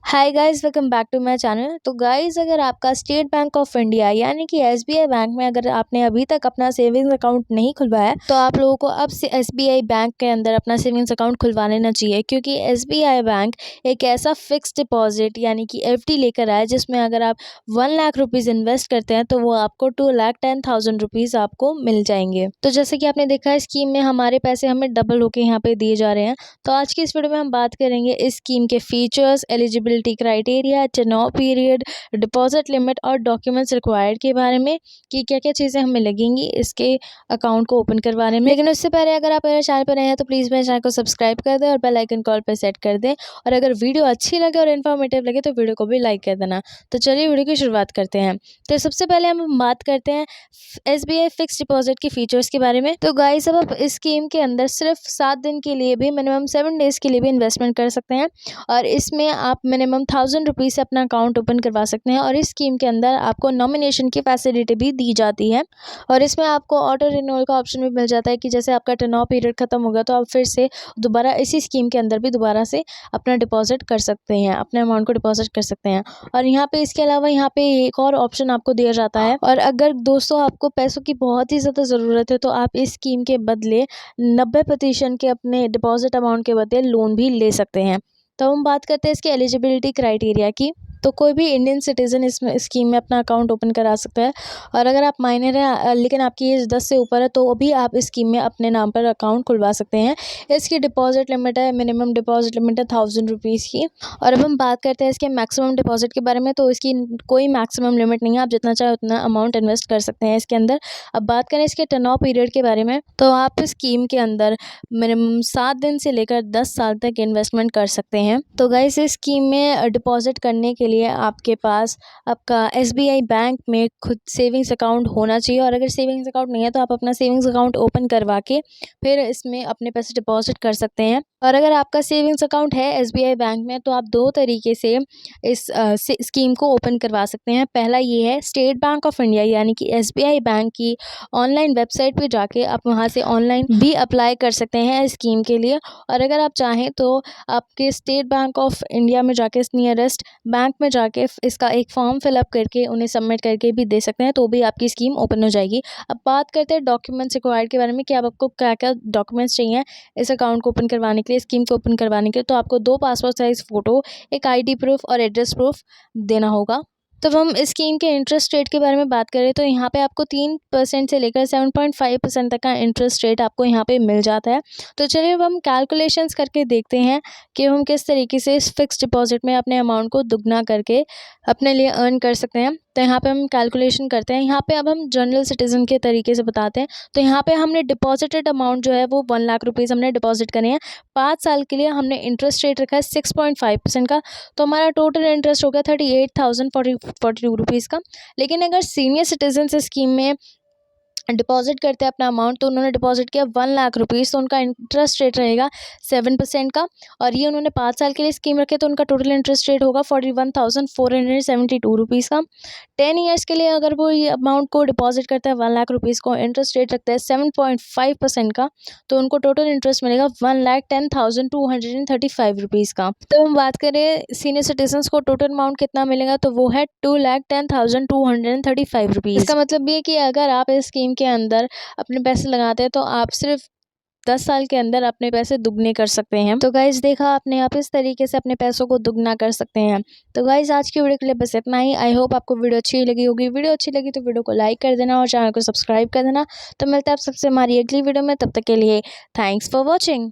Hi guys, welcome back to my channel. तो guys, अगर आपका स्टेट बैंक ऑफ इंडिया यानी कि एसबीआई बैंक में अगर आपने अभी तक अपना सेविंग्स अकाउंट नहीं खुलवाया तो आप लोगों को अब से एसबीआई बैंक के अंदर अपना सेविंग्स अकाउंट खुलवा लेना चाहिए, क्योंकि एसबीआई बैंक एक ऐसा फिक्स डिपॉजिट यानी कि एफडी लेकर आया जिसमें अगर आप 1 लाख रुपीज़ इन्वेस्ट करते हैं तो वो आपको 2,10,000 रुपीज़ आपको मिल जाएंगे। तो जैसे कि आपने देखा, स्कीम में हमारे पैसे हमें डबल होके यहाँ पे दिए जा रहे हैं। तो आज की इस वीडियो में हम बात करेंगे इस स्कीम के features, eligibility criteria, tenure period, deposit limit और डॉक्यूमेंट्स रिक्वायर्ड के बारे में कि क्या क्या चीज़ें हमें लगेंगी इसके अकाउंट को ओपन करवाने में। लेकिन उससे पहले अगर आप मेरे चैनल पर नए हैं तो प्लीज़ मेरे चैनल को सब्सक्राइब कर दें और बेल आइकन कॉल पर सेट कर दें। और अगर वीडियो अच्छी लगे और इन्फॉर्मेटिव लगे तो वीडियो को भी लाइक कर देना। तो चलिए वीडियो की शुरुआत करते हैं। तो सबसे पहले हम बात करते हैं एसबीआई फिक्स डिपॉजिट के फीचर्स के बारे में। तो गाइस, अब आप इस स्कीम के अंदर सिर्फ 7 दिन के लिए भी, मिनिमम 7 डेज़ के लिए भी इन्वेस्टमेंट कर सकते हैं और इसमें आप मिनिमम 1,000 रुपीज़ से अपना अकाउंट ओपन करवा सकते हैं। और इस स्कीम के अंदर आपको नॉमिनेशन की फैसिलिटी भी दी जाती है और इसमें आपको ऑटो रिन्यूअल का ऑप्शन भी मिल जाता है कि जैसे आपका टेन्योर पीरियड खत्म होगा तो आप फिर से दोबारा इसी स्कीम के अंदर भी दोबारा से अपना डिपॉजिट कर सकते हैं, अपने अमाउंट को डिपॉजिट कर सकते हैं। और यहाँ पे इसके अलावा यहाँ पे एक और ऑप्शन आपको दिया जाता है, और अगर दोस्तों आपको पैसों की बहुत ही ज़्यादा ज़रूरत है तो आप इस स्कीम के बदले 90% के अपने डिपॉजिट अमाउंट के बदले लोन भी ले सकते हैं। तो हम बात करते हैं इसके एलिजिबिलिटी क्राइटेरिया की। तो कोई भी इंडियन सिटीज़न इसमें स्कीम में अपना अकाउंट ओपन करा सकता है, और अगर आप माइनर हैं लेकिन आपकी एज 10 से ऊपर है तो भी आप इस स्कीम में अपने नाम पर अकाउंट खुलवा सकते हैं। इसकी डिपॉजिट लिमिट है, मिनिमम डिपॉजिट लिमिट है 1,000 रुपीज़ की। और अब हम बात करते हैं इसके मैक्सिमम डिपॉजिट के बारे में। तो इसकी कोई मैक्सिमम लिमिट नहीं है, आप जितना चाहे उतना अमाउंट इन्वेस्ट कर सकते हैं इसके अंदर। अब बात करें इसके टेन्योर पीरियड के बारे में, तो आप इस स्कीम के अंदर मिनिमम 7 दिन से लेकर 10 साल तक इन्वेस्टमेंट कर सकते हैं। तो गाइस, इस स्कीम में डिपॉजिट करने के लिए आपके पास आपका एसबीआई बैंक में खुद सेविंग्स अकाउंट होना चाहिए, और अगर सेविंग्स अकाउंट नहीं है तो आप अपना सेविंग्स अकाउंट ओपन करवा के फिर इसमें अपने पैसे डिपॉजिट कर सकते हैं। और अगर आपका सेविंग्स अकाउंट है एसबीआई बैंक में तो आप 2 तरीके से इस स्कीम को ओपन करवा सकते हैं। पहला ये है स्टेट बैंक ऑफ इंडिया यानी कि एसबीआई बैंक की ऑनलाइन वेबसाइट पे जाके आप वहाँ से ऑनलाइन भी अप्लाई कर सकते हैं इस स्कीम के लिए। और अगर आप चाहें तो आपके स्टेट बैंक ऑफ इंडिया में जाके नियरेस्ट बैंक में जाके इसका एक फॉर्म फिलअप करके उन्हें सबमिट करके भी दे सकते हैं, तो भी आपकी स्कीम ओपन हो जाएगी। अब बात करते हैं डॉक्यूमेंट्स रिक्वायर्ड के बारे में कि आपको क्या क्या डॉक्यूमेंट्स चाहिए इस अकाउंट को ओपन करवाने के लिए, स्कीम को ओपन करवाने के लिए। तो आपको 2 पासपोर्ट साइज़ फ़ोटो, एक आईडी प्रूफ और एड्रेस प्रूफ देना होगा। तब हम इस स्कीम के इंटरेस्ट रेट के बारे में बात करें तो यहाँ पे आपको 3% से लेकर 7.5% तक का इंटरेस्ट रेट आपको यहाँ पे मिल जाता है। तो चलिए अब हम कैलकुलेशंस करके देखते हैं कि हम किस तरीके से इस फिक्स डिपॉजिट में अपने अमाउंट को दुगना करके अपने लिए अर्न कर सकते हैं। तो यहाँ पे हम कैलकुलेशन करते हैं। यहाँ पे अब हम जनरल सिटीज़न के तरीके से बताते हैं। तो यहाँ पे हमने डिपॉजिटेड अमाउंट जो है वो 1 लाख रुपीज़ हमने डिपॉजिट करे हैं। 5 साल के लिए हमने इंटरेस्ट रेट रखा है 6.5% का। तो हमारा टोटल इंटरेस्ट हो गया 38,042 रुपीज़ का। लेकिन अगर सीनियर सिटीजन इस स्कीम में डिपॉजिट करते हैं अपना अमाउंट, तो उन्होंने डिपॉजिट किया 1 लाख रुपीज़, तो उनका इंटरेस्ट रेट रहेगा 7% का। और ये उन्होंने 5 साल के लिए स्कीम रखे तो उनका टोटल इंटरेस्ट रेट होगा 41,472 रुपीज़ का। 10 ईयर्स के लिए अगर वो ये अमाउंट को डिपॉजिट करता है 1 लाख रुपीज़ को, इंटरेस्ट रेट रखता है 7.5% का, तो उनको टोटल इंटरेस्ट मिलेगा 1,10,235 रुपीज़ का। तो हम बात करें सीनियर सिटीजन्स को टोटल अमाउंट कितना मिलेगा, तो वो है 2,10,235 रुपीज़। इसका मतलब ये कि अगर आप इस स्कीम के अंदर अपने पैसे लगाते हैं तो आप सिर्फ 10 साल के अंदर अपने पैसे दुगने कर सकते हैं। तो गाइज़, देखा आपने, आप इस तरीके से अपने पैसों को दुगना कर सकते हैं। तो गाइज़, आज की वीडियो के लिए बस इतना ही। आई होप आपको वीडियो अच्छी लगी होगी। वीडियो अच्छी लगी तो वीडियो को लाइक कर देना और चैनल को सब्सक्राइब कर देना। तो मिलते हैं आप सबसे हमारी अगली वीडियो में, तब तक के लिए थैंक्स फॉर वॉचिंग।